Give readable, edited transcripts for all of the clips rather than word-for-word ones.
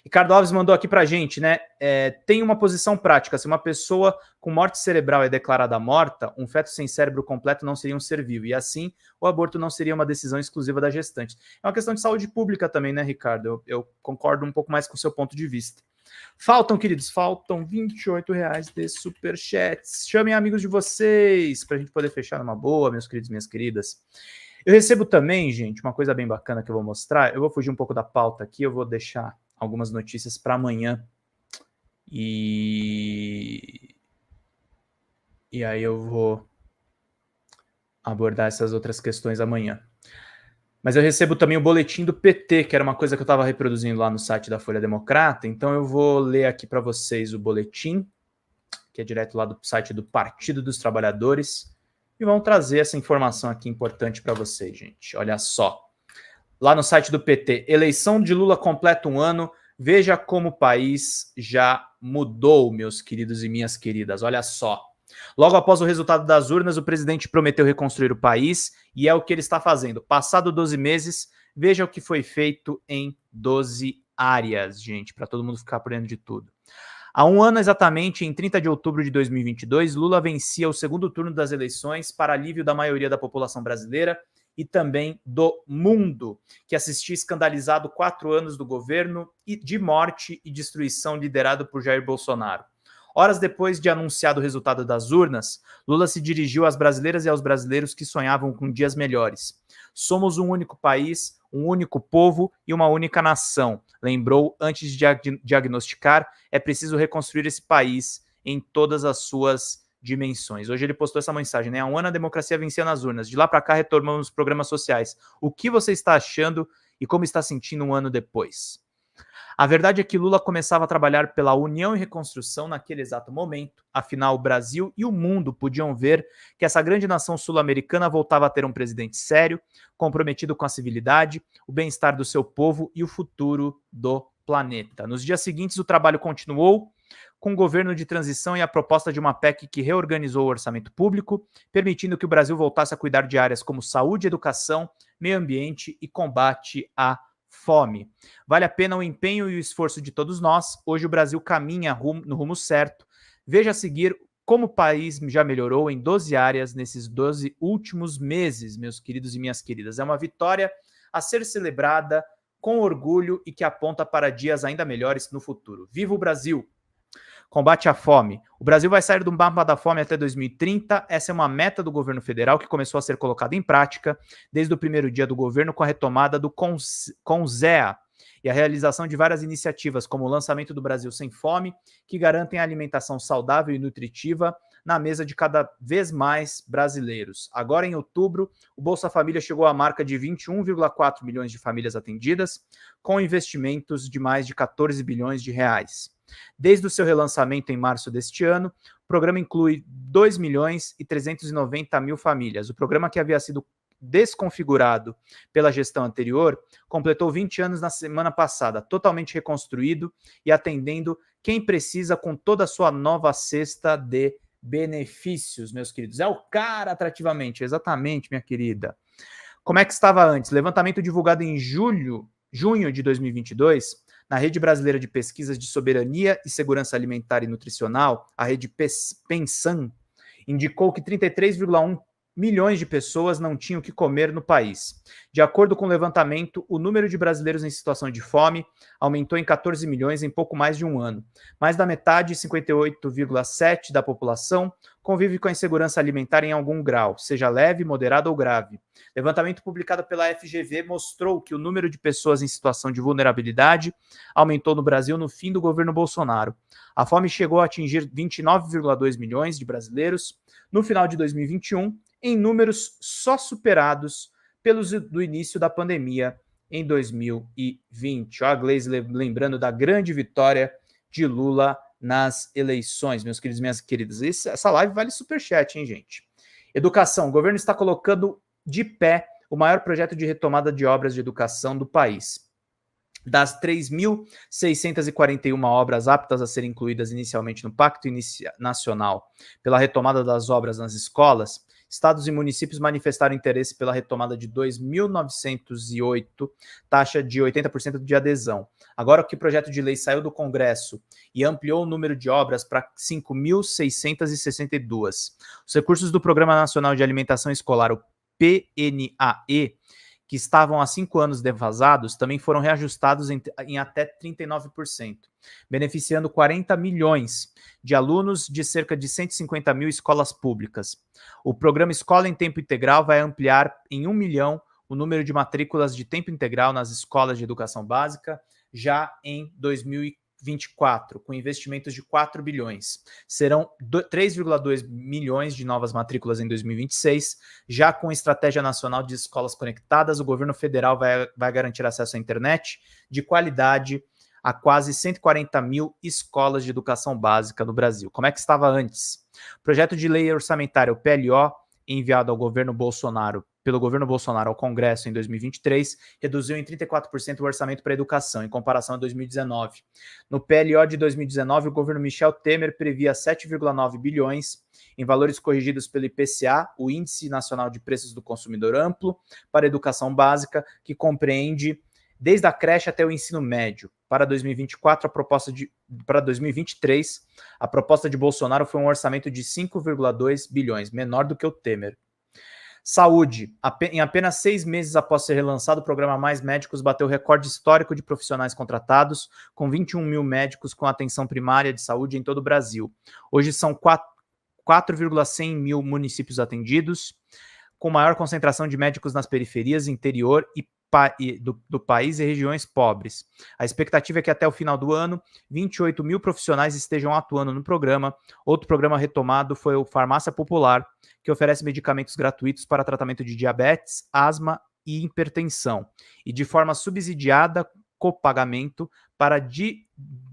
Ricardo Alves mandou aqui pra gente, né? Tem uma posição prática. Se uma pessoa com morte cerebral é declarada morta, um feto sem cérebro completo não seria um ser vivo. E assim, o aborto não seria uma decisão exclusiva da gestante. É uma questão de saúde pública também, né, Ricardo? Eu concordo um pouco mais com o seu ponto de vista. Faltam, queridos, faltam R$28 de superchats. Chamem amigos de vocês pra gente poder fechar numa boa, meus queridos e minhas queridas. Eu recebo também, gente, uma coisa bem bacana que eu vou mostrar. Eu vou fugir um pouco da pauta aqui, eu vou deixar algumas notícias para amanhã. E aí eu vou abordar essas outras questões amanhã. Mas eu recebo também o boletim do PT, que era uma coisa que eu estava reproduzindo lá no site da Folha Democrata. Então eu vou ler aqui para vocês o boletim, que é direto lá do site do Partido dos Trabalhadores. E vamos trazer essa informação aqui importante para vocês, gente. Olha só. Lá no site do PT, eleição de Lula completa um ano. Veja como o país já mudou, meus queridos e minhas queridas. Olha só. Logo após o resultado das urnas, o presidente prometeu reconstruir o país e é o que ele está fazendo. Passado 12 meses, veja o que foi feito em 12 áreas, gente, para todo mundo ficar por dentro de tudo. Há um ano exatamente, em 30 de outubro de 2022, Lula vencia o segundo turno das eleições para alívio da maioria da população brasileira e também do mundo, que assistia escandalizado 4 anos do governo de morte e destruição liderado por Jair Bolsonaro. Horas depois de anunciado o resultado das urnas, Lula se dirigiu às brasileiras e aos brasileiros que sonhavam com dias melhores. Somos um único país, um único povo e uma única nação. Lembrou, antes de diagnosticar, é preciso reconstruir esse país em todas as suas dimensões. Hoje ele postou essa mensagem, né? Há um ano a democracia vencia nas urnas. De lá para cá retornamos os programas sociais. O que você está achando e como está sentindo um ano depois? A verdade é que Lula começava a trabalhar pela união e reconstrução naquele exato momento. Afinal, o Brasil e o mundo podiam ver que essa grande nação sul-americana voltava a ter um presidente sério, comprometido com a civilidade, o bem-estar do seu povo e o futuro do planeta. Nos dias seguintes, o trabalho continuou com o governo de transição e a proposta de uma PEC que reorganizou o orçamento público, permitindo que o Brasil voltasse a cuidar de áreas como saúde, educação, meio ambiente e combate à fome. Vale a pena o empenho e o esforço de todos nós. Hoje o Brasil caminha no rumo certo. Veja a seguir como o país já melhorou em 12 áreas nesses 12 últimos meses, meus queridos e minhas queridas. É uma vitória a ser celebrada com orgulho e que aponta para dias ainda melhores no futuro. Viva o Brasil! Combate à fome. O Brasil vai sair do mapa da fome até 2030. Essa é uma meta do governo federal que começou a ser colocada em prática desde o primeiro dia do governo com a retomada do CONZEA e a realização de várias iniciativas, como o lançamento do Brasil Sem Fome, que garantem a alimentação saudável e nutritiva na mesa de cada vez mais brasileiros. Agora, em outubro, o Bolsa Família chegou à marca de 21,4 milhões de famílias atendidas, com investimentos de mais de 14 bilhões de reais. Desde o seu relançamento em março deste ano, o programa inclui 2 milhões e 390 mil famílias. O programa, que havia sido desconfigurado pela gestão anterior, completou 20 anos na semana passada, totalmente reconstruído e atendendo quem precisa com toda a sua nova cesta de benefícios, meus queridos. É o cara atrativamente, exatamente, minha querida. Como é que estava antes? Levantamento divulgado em junho de 2022, na Rede Brasileira de Pesquisas de Soberania e Segurança Alimentar e Nutricional, a rede Pensan, indicou que 33,1 milhões de pessoas não tinham o que comer no país. De acordo com o levantamento, o número de brasileiros em situação de fome aumentou em 14 milhões em pouco mais de um ano. Mais da metade, 58,7% da população, convive com a insegurança alimentar em algum grau, seja leve, moderado ou grave. Levantamento publicado pela FGV mostrou que o número de pessoas em situação de vulnerabilidade aumentou no Brasil no fim do governo Bolsonaro. A fome chegou a atingir 29,2 milhões de brasileiros no final de 2021, em números só superados pelos do início da pandemia em 2020. Ó, a Gleisi lembrando da grande vitória de Lula nas eleições, meus queridos e minhas queridas. Essa live vale superchat, hein, gente? Educação. O governo está colocando de pé o maior projeto de retomada de obras de educação do país. Das 3.641 obras aptas a serem incluídas inicialmente no Pacto Nacional pela retomada das obras nas escolas, estados e municípios manifestaram interesse pela retomada de 2.908, taxa de 80% de adesão. Agora que o projeto de lei saiu do Congresso e ampliou o número de obras para 5.662. Os recursos do Programa Nacional de Alimentação Escolar, o PNAE, que estavam há 5 anos defasados, também foram reajustados em até 39%, beneficiando 40 milhões de alunos de cerca de 150 mil escolas públicas. O programa Escola em Tempo Integral vai ampliar em 1 milhão o número de matrículas de tempo integral nas escolas de educação básica já em 2024, com investimentos de 4 bilhões. Serão 3,2 milhões de novas matrículas em 2026. Já com Estratégia Nacional de Escolas Conectadas, o governo federal vai garantir acesso à internet de qualidade a quase 140 mil escolas de educação básica no Brasil. Como é que estava antes? O projeto de lei orçamentária, o PLO, enviado ao governo Bolsonaro, pelo governo Bolsonaro ao Congresso em 2023, reduziu em 34% o orçamento para a educação, em comparação a 2019. No PLO de 2019, o governo Michel Temer previa 7,9 bilhões em valores corrigidos pelo IPCA, o Índice Nacional de Preços do Consumidor Amplo, para a educação básica, que compreende desde a creche até o ensino médio. Para 2024, para 2023, a proposta de Bolsonaro foi um orçamento de 5,2 bilhões, menor do que o Temer. Saúde. Em apenas 6 meses após ser relançado, o programa Mais Médicos bateu recorde histórico de profissionais contratados, com 21 mil médicos com atenção primária de saúde em todo o Brasil. Hoje são 4,100 mil municípios atendidos, com maior concentração de médicos nas periferias, interior do país e regiões pobres. A expectativa é que até o final do ano, 28 mil profissionais estejam atuando no programa. Outro programa retomado foi o Farmácia Popular, que oferece medicamentos gratuitos para tratamento de diabetes, asma e hipertensão, e de forma subsidiada, copagamento para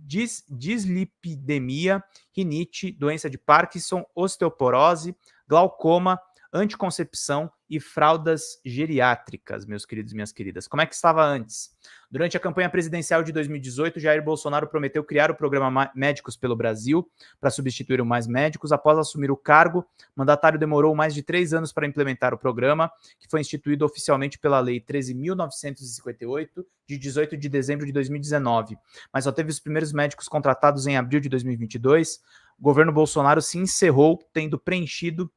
dislipidemia, rinite, doença de Parkinson, osteoporose, glaucoma, anticoncepção e fraldas geriátricas, meus queridos e minhas queridas. Como é que estava antes? Durante a campanha presidencial de 2018, Jair Bolsonaro prometeu criar o programa Médicos pelo Brasil para substituir o Mais Médicos. Após assumir o cargo, o mandatário demorou mais de 3 anos para implementar o programa, que foi instituído oficialmente pela Lei 13.958, de 18 de dezembro de 2019. Mas só teve os primeiros médicos contratados em abril de 2022. O governo Bolsonaro se encerrou tendo preenchido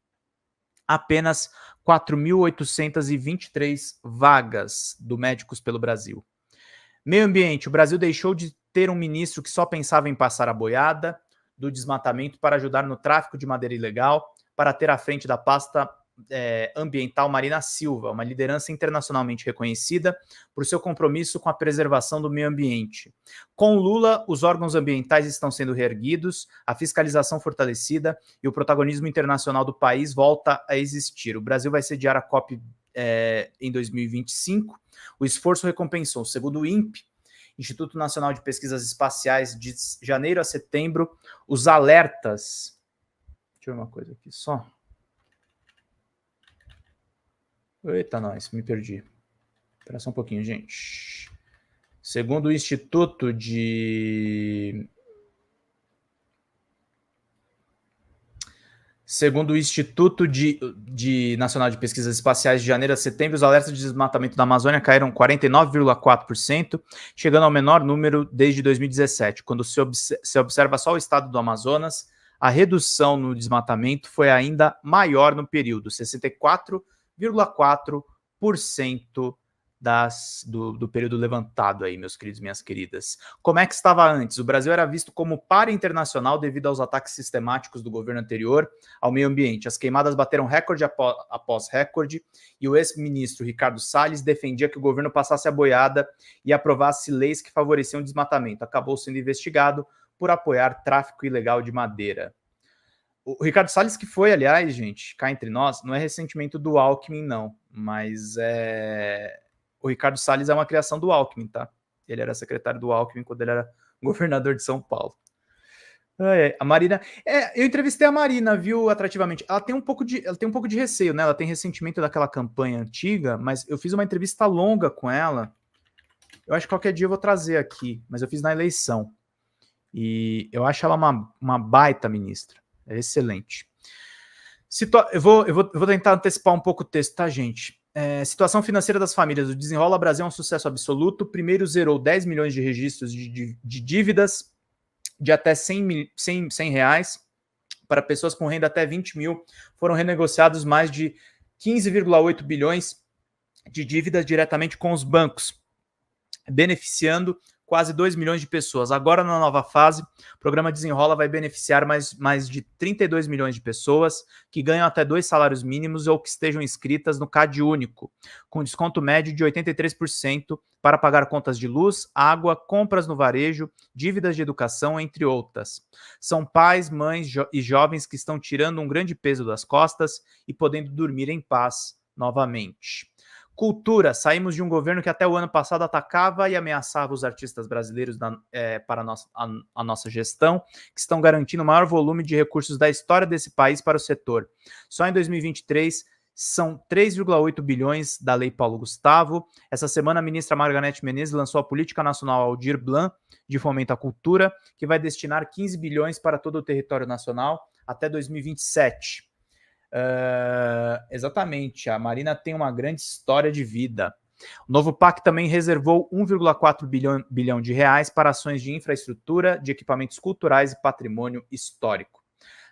apenas 4.823 vagas do Médicos pelo Brasil. Meio ambiente. O Brasil deixou de ter um ministro que só pensava em passar a boiada do desmatamento para ajudar no tráfico de madeira ilegal, para ter à frente da pasta ambiental Marina Silva, uma liderança internacionalmente reconhecida por seu compromisso com a preservação do meio ambiente. Com Lula, os órgãos ambientais estão sendo reerguidos, a fiscalização fortalecida e o protagonismo internacional do país volta a existir. O Brasil vai sediar a COP em 2025. O esforço recompensou, segundo o INPE, Instituto Nacional de Pesquisas Espaciais, de janeiro a setembro, os alertas. Deixa eu ver uma coisa aqui só. Eita, nós, me perdi. Espera só um pouquinho, gente. Segundo o Instituto Nacional de Pesquisas Espaciais, de janeiro a setembro, os alertas de desmatamento da Amazônia caíram 49,4%, chegando ao menor número desde 2017. Quando se observa só o estado do Amazonas, a redução no desmatamento foi ainda maior no período, 64,4% do período levantado aí, meus queridos e minhas queridas. Como é que estava antes? O Brasil era visto como páreo internacional devido aos ataques sistemáticos do governo anterior ao meio ambiente. As queimadas bateram recorde após recorde e o ex-ministro Ricardo Salles defendia que o governo passasse a boiada e aprovasse leis que favoreciam o desmatamento. Acabou sendo investigado por apoiar tráfico ilegal de madeira. O Ricardo Salles, que foi, aliás, gente, cá entre nós, não é ressentimento do Alckmin, não, mas o Ricardo Salles é uma criação do Alckmin, tá? Ele era secretário do Alckmin quando ele era governador de São Paulo. A Marina... eu entrevistei a Marina, viu, atrativamente. Ela tem um pouco de receio, né? Ela tem ressentimento daquela campanha antiga, mas eu fiz uma entrevista longa com ela. Eu acho que qualquer dia eu vou trazer aqui, mas eu fiz na eleição. E eu acho ela uma baita ministra. É excelente. Eu vou tentar antecipar um pouco o texto, tá, gente? Situação financeira das famílias. O Desenrola Brasil é um sucesso absoluto. Primeiro zerou 10 milhões de registros de dívidas de até 100 reais para pessoas com renda até 20 mil. Foram renegociados mais de 15,8 bilhões de dívidas diretamente com os bancos, beneficiando quase 2 milhões de pessoas. Agora, na nova fase, o programa Desenrola vai beneficiar mais de 32 milhões de pessoas que ganham até 2 salários mínimos ou que estejam inscritas no CAD único, com desconto médio de 83% para pagar contas de luz, água, compras no varejo, dívidas de educação, entre outras. São pais, mães e jovens que estão tirando um grande peso das costas e podendo dormir em paz novamente. Cultura. Saímos de um governo que até o ano passado atacava e ameaçava os artistas brasileiros para a nossa gestão, que estão garantindo o maior volume de recursos da história desse país para o setor. Só em 2023 são 3,8 bilhões da Lei Paulo Gustavo. Essa semana a ministra Margarete Menezes lançou a Política Nacional Aldir Blanc de Fomento à Cultura, que vai destinar 15 bilhões para todo o território nacional até 2027. Exatamente, a Marina tem uma grande história de vida. O novo PAC também reservou 1,4 bilhão de reais para ações de infraestrutura, de equipamentos culturais e patrimônio histórico.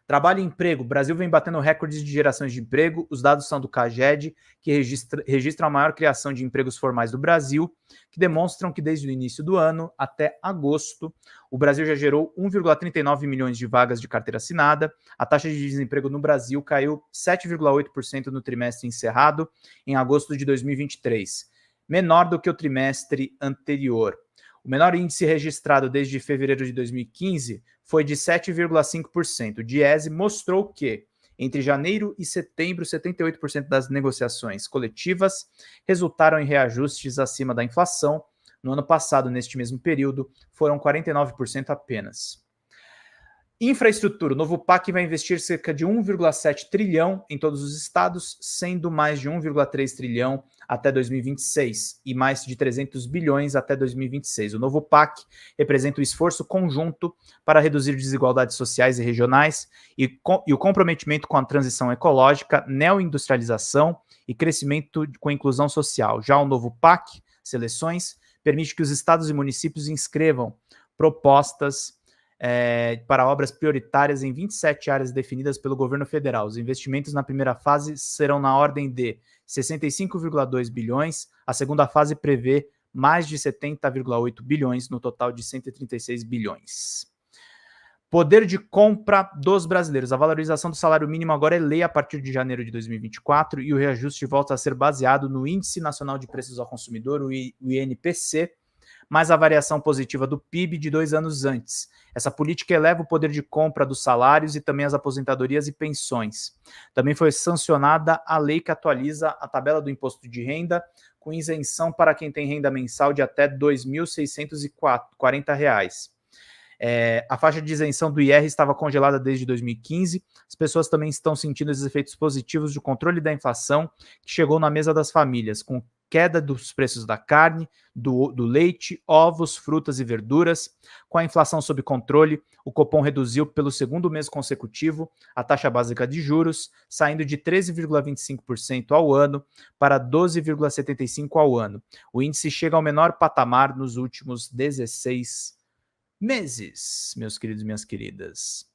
Trabalho e emprego. O Brasil vem batendo recordes de gerações de emprego. Os dados são do CAGED, que registra a maior criação de empregos formais do Brasil, que demonstram que desde o início do ano até agosto, o Brasil já gerou 1,39 milhões de vagas de carteira assinada. A taxa de desemprego no Brasil caiu 7,8% no trimestre encerrado em agosto de 2023, menor do que o trimestre anterior. O menor índice registrado desde fevereiro de 2015 foi de 7,5%. O Diese mostrou que, entre janeiro e setembro, 78% das negociações coletivas resultaram em reajustes acima da inflação. No ano passado, neste mesmo período, foram 49% apenas. Infraestrutura. O novo PAC vai investir cerca de 1,7 trilhão em todos os estados, sendo mais de 1,3 trilhão até 2026 e mais de 300 bilhões até 2026. O novo PAC representa o esforço conjunto para reduzir desigualdades sociais e regionais e o comprometimento com a transição ecológica, neoindustrialização e crescimento com inclusão social. Já o novo PAC, Seleções, permite que os estados e municípios inscrevam propostas para obras prioritárias em 27 áreas definidas pelo governo federal. Os investimentos na primeira fase serão na ordem de 65,2 bilhões, a segunda fase prevê mais de 70,8 bilhões, no total de 136 bilhões. Poder de compra dos brasileiros. A valorização do salário mínimo agora é lei a partir de janeiro de 2024 e o reajuste volta a ser baseado no Índice Nacional de Preços ao Consumidor, o INPC, mais a variação positiva do PIB de 2 anos antes. Essa política eleva o poder de compra dos salários e também as aposentadorias e pensões. Também foi sancionada a lei que atualiza a tabela do imposto de renda, com isenção para quem tem renda mensal de até R$ 2.640. A faixa de isenção do IR estava congelada desde 2015. As pessoas também estão sentindo os efeitos positivos do controle da inflação, que chegou na mesa das famílias, com queda dos preços da carne, do leite, ovos, frutas e verduras. Com a inflação sob controle, o Copom reduziu pelo segundo mês consecutivo a taxa básica de juros, saindo de 13,25% ao ano para 12,75% ao ano. O índice chega ao menor patamar nos últimos 16 meses, meus queridos e minhas queridas.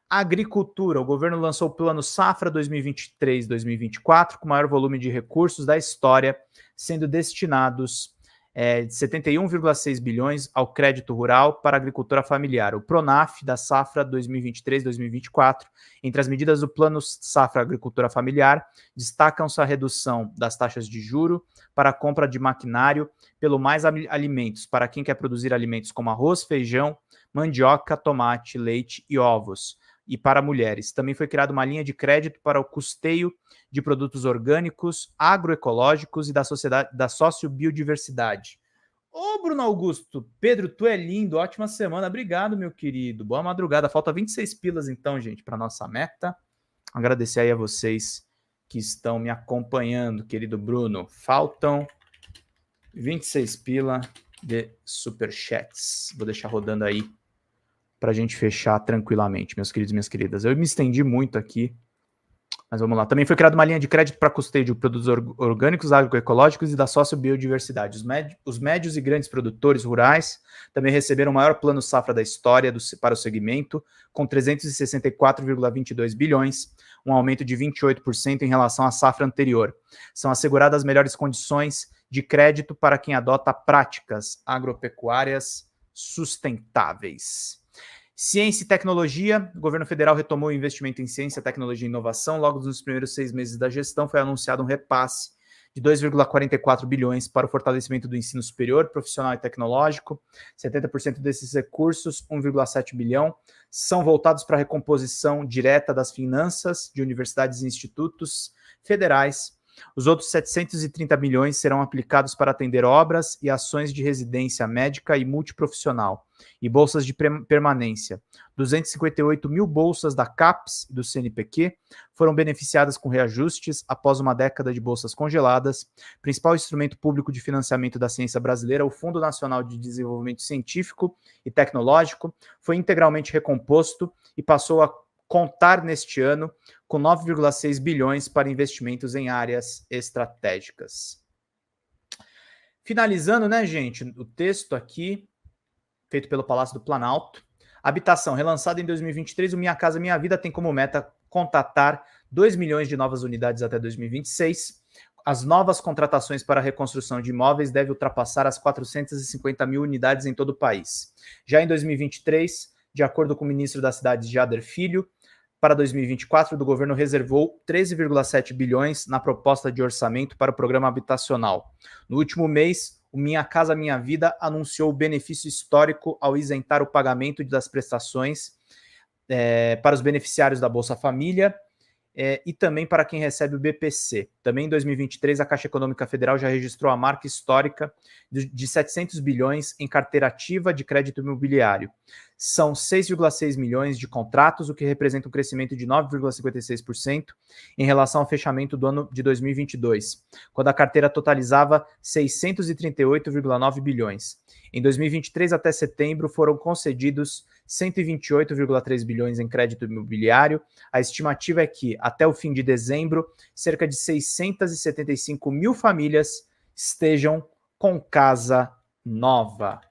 Agricultura. O governo lançou o Plano Safra 2023-2024, com o maior volume de recursos da história, sendo destinados 71,6 bilhões ao crédito rural para a agricultura familiar. O PRONAF da Safra 2023-2024, entre as medidas do Plano Safra Agricultura Familiar, destacam-se a redução das taxas de juro para a compra de maquinário pelo Mais Alimentos, para quem quer produzir alimentos como arroz, feijão, mandioca, tomate, leite e ovos. E para mulheres. Também foi criada uma linha de crédito para o custeio de produtos orgânicos, agroecológicos e da sociobiodiversidade. Ô, Bruno Augusto, Pedro, tu é lindo, ótima semana, obrigado, meu querido, boa madrugada. Falta 26 pilas então, gente, para nossa meta. Agradecer aí a vocês que estão me acompanhando, querido Bruno. Faltam 26 pila de superchats. Vou deixar rodando aí para a gente fechar tranquilamente, meus queridos e minhas queridas. Eu me estendi muito aqui, Mas vamos lá. Também foi criada uma linha de crédito para custeio de produtos orgânicos, agroecológicos e da sociobiodiversidade. Os médios e grandes produtores rurais também receberam o maior plano safra da história para o segmento, com 364,22 bilhões, um aumento de 28% em relação à safra anterior. São asseguradas melhores condições de crédito para quem adota práticas agropecuárias sustentáveis. Ciência e tecnologia, o governo federal retomou o investimento em ciência, tecnologia e inovação. Logo nos primeiros 6 meses da gestão foi anunciado um repasse de 2,44 bilhões para o fortalecimento do ensino superior, profissional e tecnológico. 70% desses recursos, 1,7 bilhão, são voltados para a recomposição direta das finanças de universidades e institutos federais. Os outros 730 milhões serão aplicados para atender obras e ações de residência médica e multiprofissional e bolsas de permanência. 258 mil bolsas da CAPES e do CNPq foram beneficiadas com reajustes após uma década de bolsas congeladas. Principal instrumento público de financiamento da ciência brasileira, o Fundo Nacional de Desenvolvimento Científico e Tecnológico, foi integralmente recomposto e passou a contar neste ano com 9,6 bilhões para investimentos em áreas estratégicas. Finalizando, né, gente, o texto aqui, feito pelo Palácio do Planalto. Habitação, relançada em 2023, o Minha Casa Minha Vida tem como meta contatar 2 milhões de novas unidades até 2026. As novas contratações para a reconstrução de imóveis devem ultrapassar as 450 mil unidades em todo o país. Já em 2023, de acordo com o ministro das Cidades, Jader Filho, para 2024, o governo reservou 13,7 bilhões na proposta de orçamento para o programa habitacional. No último mês, o Minha Casa Minha Vida anunciou o benefício histórico ao isentar o pagamento das prestações para os beneficiários da Bolsa Família e também para quem recebe o BPC. Também em 2023, a Caixa Econômica Federal já registrou a marca histórica de 700 bilhões em carteira ativa de crédito imobiliário. São 6,6 milhões de contratos, o que representa um crescimento de 9,56% em relação ao fechamento do ano de 2022, quando a carteira totalizava 638,9 bilhões. Em 2023 até setembro foram concedidos 128,3 bilhões em crédito imobiliário. A estimativa é que, até o fim de dezembro, cerca de 675 mil famílias estejam com casa nova.